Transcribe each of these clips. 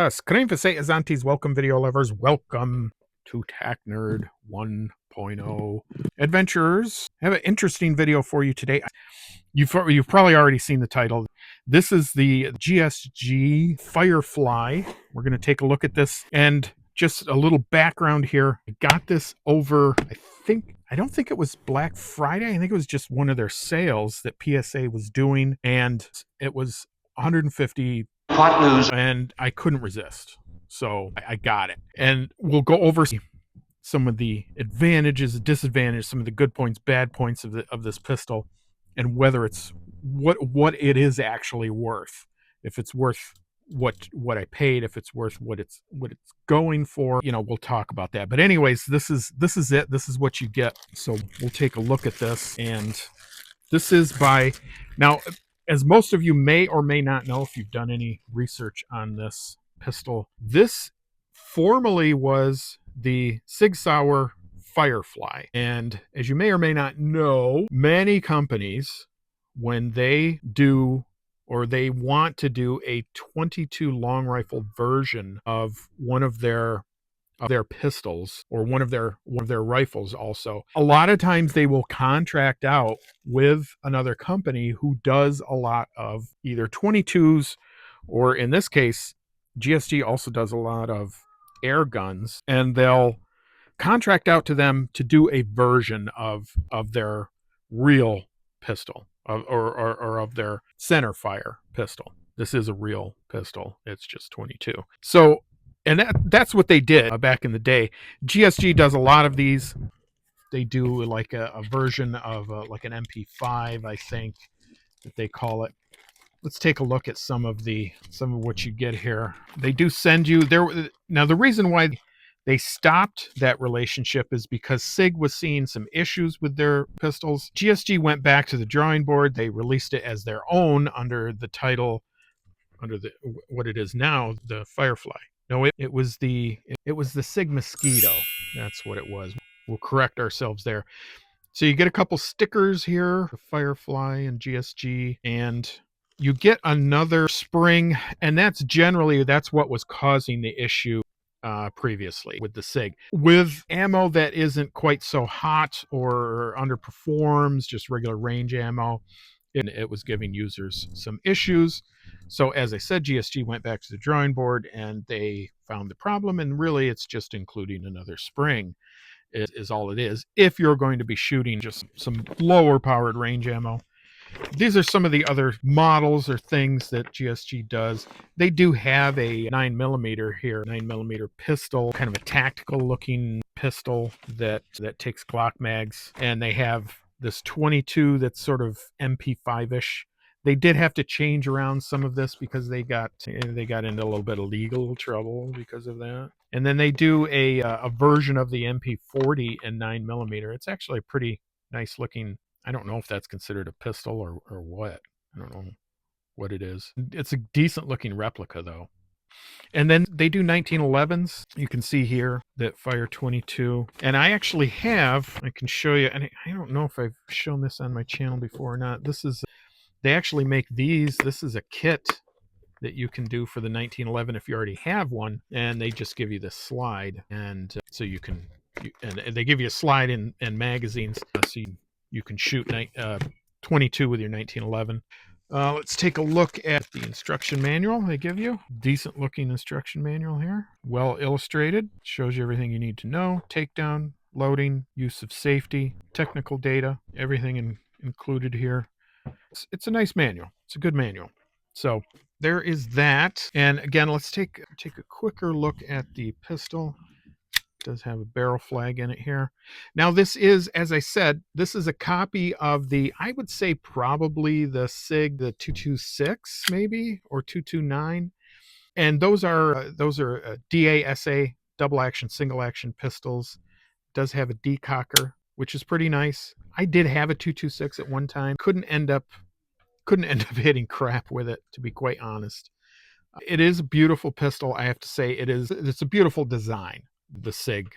Screenfase Azantes, welcome video lovers, welcome to Tac Nerd 1.0. Adventurers, I have an interesting video for you today. You've probably already seen the title. This is the GSG Firefly. We're going to take a look at this, and just a little background here. I got this over, I don't think it was Black Friday. I think it was just one of their sales that PSA was doing, and it was 150 hot news, and I couldn't resist, so I got it. And we'll go over some of the advantages, disadvantages, some of the good points, bad points of this pistol, and whether it's what it is actually worth. If it's worth what I paid, if it's worth what it's going for, we'll talk about that. But anyways, this is it. This is what you get. So we'll take a look at this, and this is by now. As most of you may or may not know, if you've done any research on this pistol, this formerly was the Sig Sauer Firefly. And as you may or may not know, many companies, when they do or they want to do a 22 long rifle version of one of their pistols, or one of their rifles also, a lot of times they will contract out with another company who does a lot of either 22s, or in this case GSG also does a lot of air guns, and they'll contract out to them to do a version of their real pistol, or of their center fire pistol. This is a real pistol, it's just 22. So, and that's what they did back in the day. GSG does a lot of these. They do like a version of like an MP5, I think that they call it. Let's take a look at some of what you get here. They do send you there. Now, the reason why they stopped that relationship is because SIG was seeing some issues with their pistols. GSG went back to the drawing board. They released it as their own under the title, what it is now, the Firefly. No, it was the SIG Mosquito. That's what it was. We'll correct ourselves there. So you get a couple stickers here, Firefly and GSG, and you get another spring, and that's what was causing the issue previously with the SIG. With ammo that isn't quite so hot or underperforms, just regular range ammo, and it was giving users some issues. So as I said, GSG went back to the drawing board, and they found the problem, and really it's just including another spring is all it is, if you're going to be shooting just some lower powered range ammo. These are some of the other models or things that GSG does. They do have a 9mm here, 9mm pistol, kind of a tactical looking pistol that takes Glock mags, and they have this 22 that's sort of MP5-ish. They did have to change around some of this because they got into a little bit of legal trouble because of that. And then they do a version of the MP40 in 9mm. It's actually a pretty nice looking. I don't know if that's considered a pistol or what. I don't know what it is. It's a decent looking replica though. And then they do 1911s. You can see here that fire 22. And I actually I can show you, and I don't know if I've shown this on my channel before or not. They actually make these. This is a kit that you can do for the 1911 if you already have one, and they just give you this slide, and so you can, and they give you a slide and magazines, so you can shoot 22 with your 1911. Let's take a look at the instruction manual they give you. Decent looking instruction manual here, well illustrated, shows you everything you need to know. Takedown, loading, use of safety, technical data, everything included here. It's a nice manual. It's a good manual. So there is that. And again, let's take a quicker look at the pistol. It does have a barrel flag in it here. Now this is, as I said, this is a copy of I would say probably the SIG, the 226 maybe, or 229. And those are DASA, double action, single action pistols. It does have a decocker, which is pretty nice. I did have a 226 at one time. Couldn't end up hitting crap with it, to be quite honest. It is a beautiful pistol, I have to say. It's a beautiful design, the SIG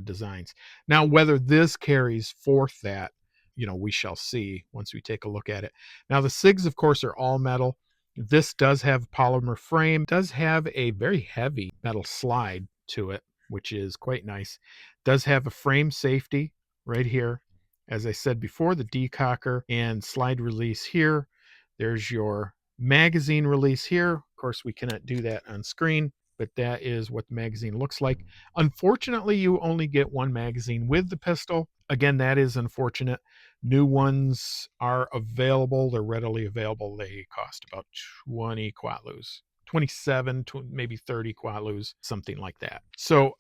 designs. Now, whether this carries forth that, we shall see once we take a look at it. Now, the SIGs, of course, are all metal. This does have polymer frame, does have a very heavy metal slide to it, which is quite nice. Does have a frame safety right here. As I said before, the decocker and slide release here. There's your magazine release here. Of course, we cannot do that on screen, but that is what the magazine looks like. Unfortunately, you only get one magazine with the pistol. Again, that is unfortunate. New ones are available. They're readily available. They cost about 20 quatlus, 27, maybe 30 quatlus, something like that. So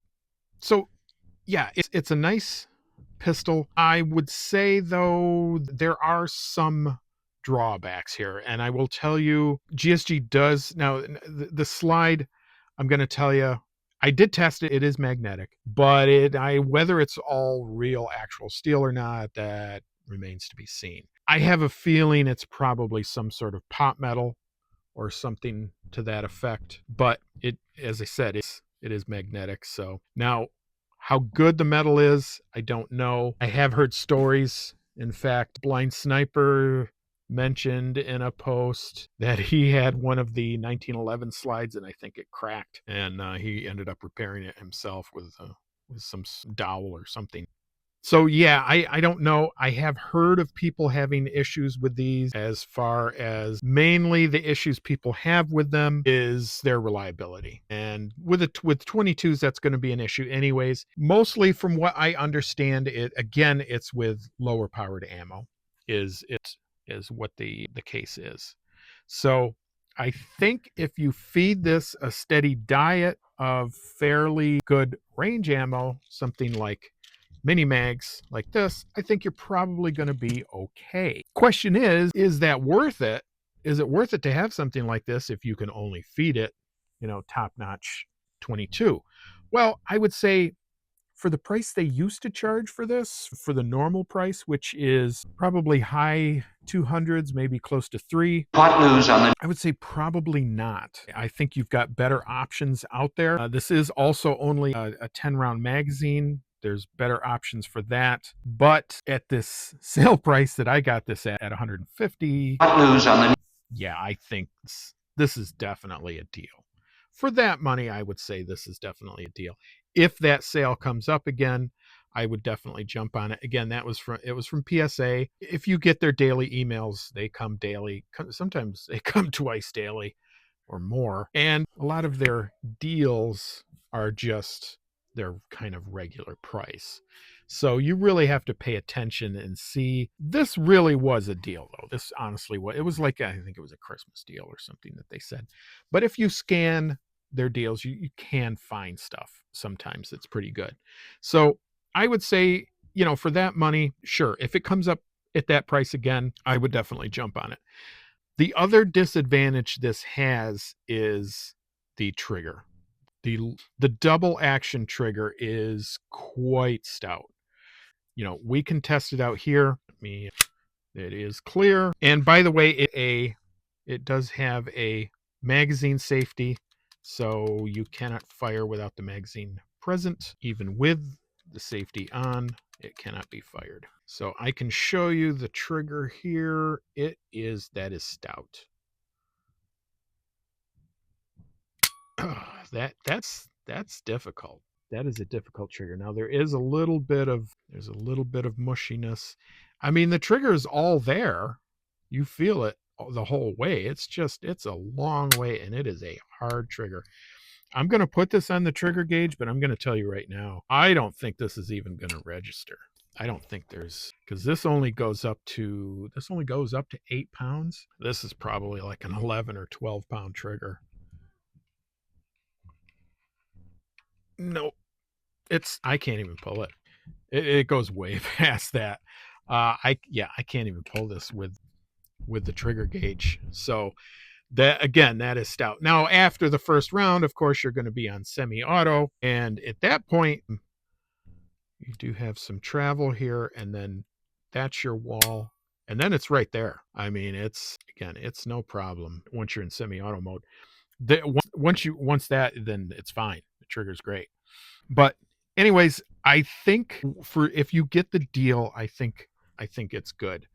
yeah, it's a nice pistol. I would say, though, there are some drawbacks here, and I will tell you, GSG does now the slide. I'm going to tell you, I did test it. It is magnetic, but whether it's all real actual steel or not, that remains to be seen. I have a feeling it's probably some sort of pot metal or something to that effect. But as I said, it is magnetic. So now, how good the metal is, I don't know. I have heard stories. In fact, Blind Sniper mentioned in a post that he had one of the 1911 slides and I think it cracked, and he ended up repairing it himself with some dowel or something. So yeah, I don't know. I have heard of people having issues with these. As far as mainly the issues people have with them is their reliability. And with 22s, that's going to be an issue anyways. Mostly from what I understand, it's with lower powered ammo is what the case is. So I think if you feed this a steady diet of fairly good range ammo, something like mini mags like this, I think you're probably going to be okay. Question is that worth it? Is it worth it to have something like this if you can only feed it, top notch 22? Well, I would say for the price they used to charge for this, for the normal price, which is probably high 200s, maybe close to three, I would say probably not. I think you've got better options out there. This is also only a 10 round magazine. There's better options for that. But at this sale price that I got this at 150, yeah, I think this is definitely a deal. For that money, I would say this is definitely a deal. If that sale comes up again, I would definitely jump on it. Again, it was from PSA. If you get their daily emails, they come daily. Sometimes they come twice daily or more. And a lot of their deals are just their kind of regular price. So you really have to pay attention and see. This really was a deal, though. This honestly was. It was like, I think it was a Christmas deal or something that they said. But if you scan their deals, you can find stuff sometimes that's pretty good. So I would say, for that money, sure. If it comes up at that price again, I would definitely jump on it. The other disadvantage this has is the trigger. The double action trigger is quite stout. We can test it out here. It is clear. And by the way, it does have a magazine safety, so you cannot fire without the magazine present. Even with the safety on, it cannot be fired. So I can show you the trigger here. That is stout. That's difficult. That is a difficult trigger. Now there's a little bit of mushiness. I mean, the trigger is all there. You feel it the whole way. It's a long way, and it is a hard trigger. I'm going to put this on the trigger gauge, but I'm going to tell you right now, I don't think this is even going to register. I don't think because this only goes up to 8 pounds. This is probably like an 11 or 12 pound trigger. No, I can't even pull it. It goes way past that. I can't even pull this with the trigger gauge. So that is stout. Now after the first round, of course, you're going to be on semi-auto, and at that point, you do have some travel here, and then that's your wall, and then it's right there. I mean, it's no problem once you're in semi-auto mode. Once that, then it's fine. The trigger's great. But anyways, I think if you get the deal, I think it's good.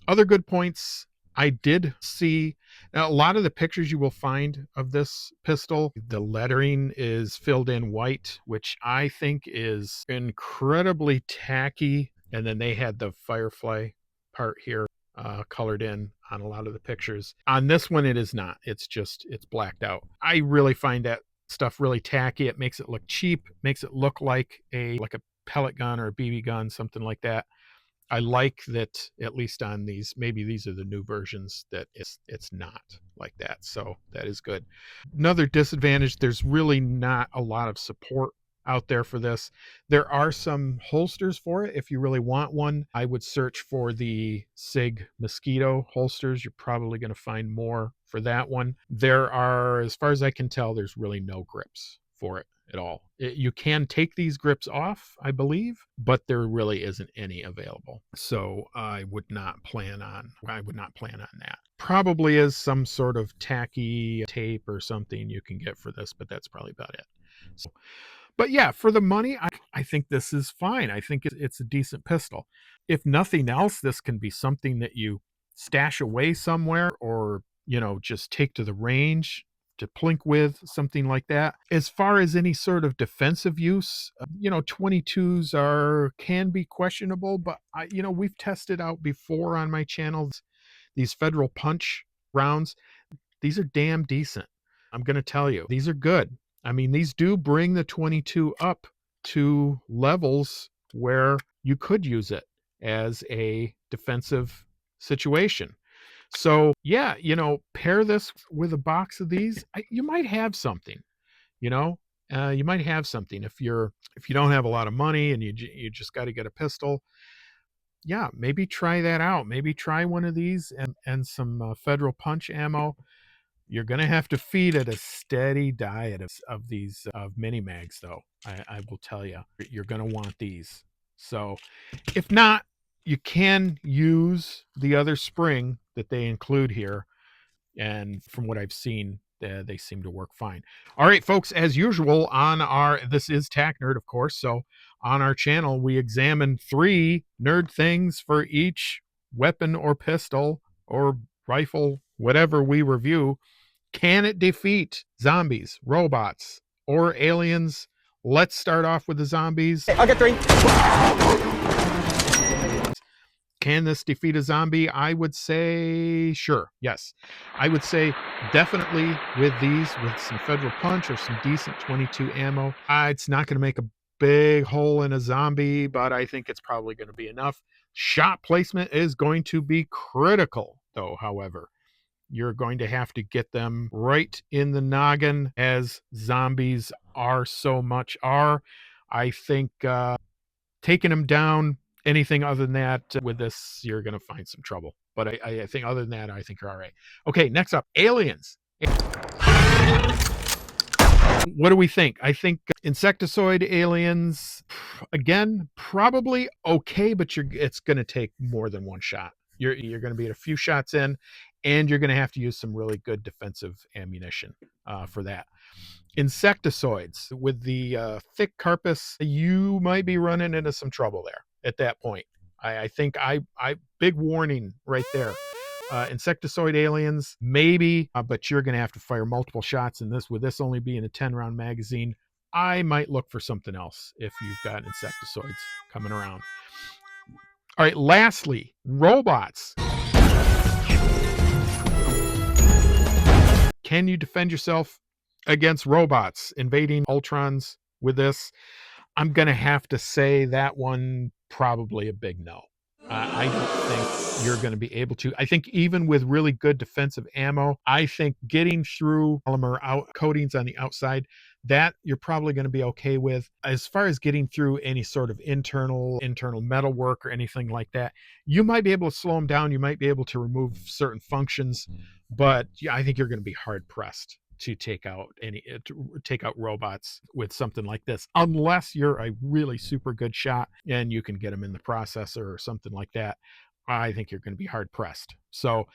Other good points, I did see now, a lot of the pictures you will find of this pistol, the lettering is filled in white, which I think is incredibly tacky. And then they had the Firefly part here colored in on a lot of the pictures. On this one, it is not. It's blacked out. I really find that stuff really tacky. It makes it look cheap, makes it look like a pellet gun or a BB gun, something like that. I like that at least on these, maybe these are the new versions, that it's not like that. So that is good. Another disadvantage, there's really not a lot of support out there for this. There are some holsters for it. If you really want one, I would search for the SIG Mosquito holsters. You're probably going to find more for that one. There are, as far as I can tell, there's really no grips for it at all. You can take these grips off, I believe, but there really isn't any available. So I would not plan on that. Probably is some sort of tacky tape or something you can get for this, but that's probably about it. So, but yeah, for the money, I think this is fine. I think it's a decent pistol. If nothing else, this can be something that you stash away somewhere, or just take to the range to plink with, something like that. As far as any sort of defensive use, 22s can be questionable, but we've tested out before on my channel these Federal Punch rounds. These are damn decent. I'm going to tell you, these are good. I mean, these do bring the 22 up to levels where you could use it as a defensive situation. So yeah, pair this with a box of these. You might have something. You might have something if you don't have a lot of money and you just got to get a pistol. Yeah, maybe try that out. Maybe try one of these and some Federal Punch ammo. You're going to have to feed it a steady diet of these mini mags, though. I will tell you, you're going to want these. So if not, you can use the other spring that they include here. And from what I've seen, they seem to work fine. All right, folks, as usual, this is Tac Nerd, of course. So on our channel, we examine 3 nerd things for each weapon or pistol or rifle, whatever we review. Can it defeat zombies, robots, or aliens? Let's start off with the zombies. I'll get 3. Can this defeat a zombie? I would say sure. Yes. I would say definitely with some Federal Punch or some decent 22 ammo. It's not going to make a big hole in a zombie, but I think it's probably going to be enough. Shot placement is going to be critical, though, however. You're going to have to get them right in the noggin, as zombies are. I think taking them down, anything other than that, with this, you're going to find some trouble. But I think other than that, I think you're all right. Okay, next up, aliens. What do we think? I think insectoid aliens, again, probably okay, but it's going to take more than one shot. You're going to be at a few shots in, and you're going to have to use some really good defensive ammunition for that. Insectoids with the thick carapace, you might be running into some trouble there at that point. I think big warning right there. Insectoid aliens, maybe, but you're going to have to fire multiple shots in this. With this only being a 10-round magazine, I might look for something else if you've got insectoids coming around. All right, lastly, robots. Can you defend yourself against robots invading Ultrons with this? I'm going to have to say that one probably a big no. I don't think you're going to be able to. I think even with really good defensive ammo, I think getting through polymer coatings on the outside, that you're probably going to be okay with. As far as getting through any sort of internal metal work or anything like that, you might be able to slow them down. You might be able to remove certain functions, but yeah, I think you're going to be hard pressed to take out robots with something like this, unless you're a really super good shot and you can get them in the processor or something like that. I think you're going to be hard pressed. So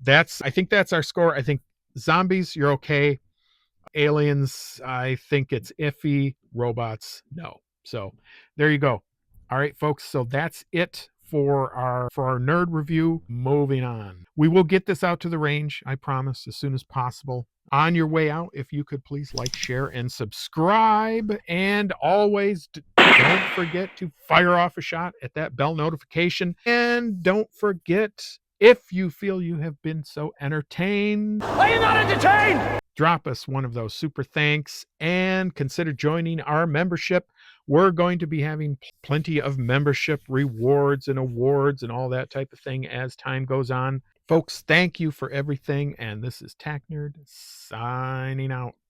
I think that's our score. I think zombies, you're okay. Aliens, I think it's iffy. Robots, no. So there you go. All right, folks. So that's it for our nerd review. Moving on. We will get this out to the range, I promise, as soon as possible. On your way out, if you could please like, share, and subscribe. And always don't forget to fire off a shot at that bell notification. And don't forget, if you feel you have been so entertained, are you not entertained? Drop us one of those super thanks and consider joining our membership. We're going to be having plenty of membership rewards and awards and all that type of thing as time goes on. Folks, thank you for everything. And this is TAC Nerd signing out.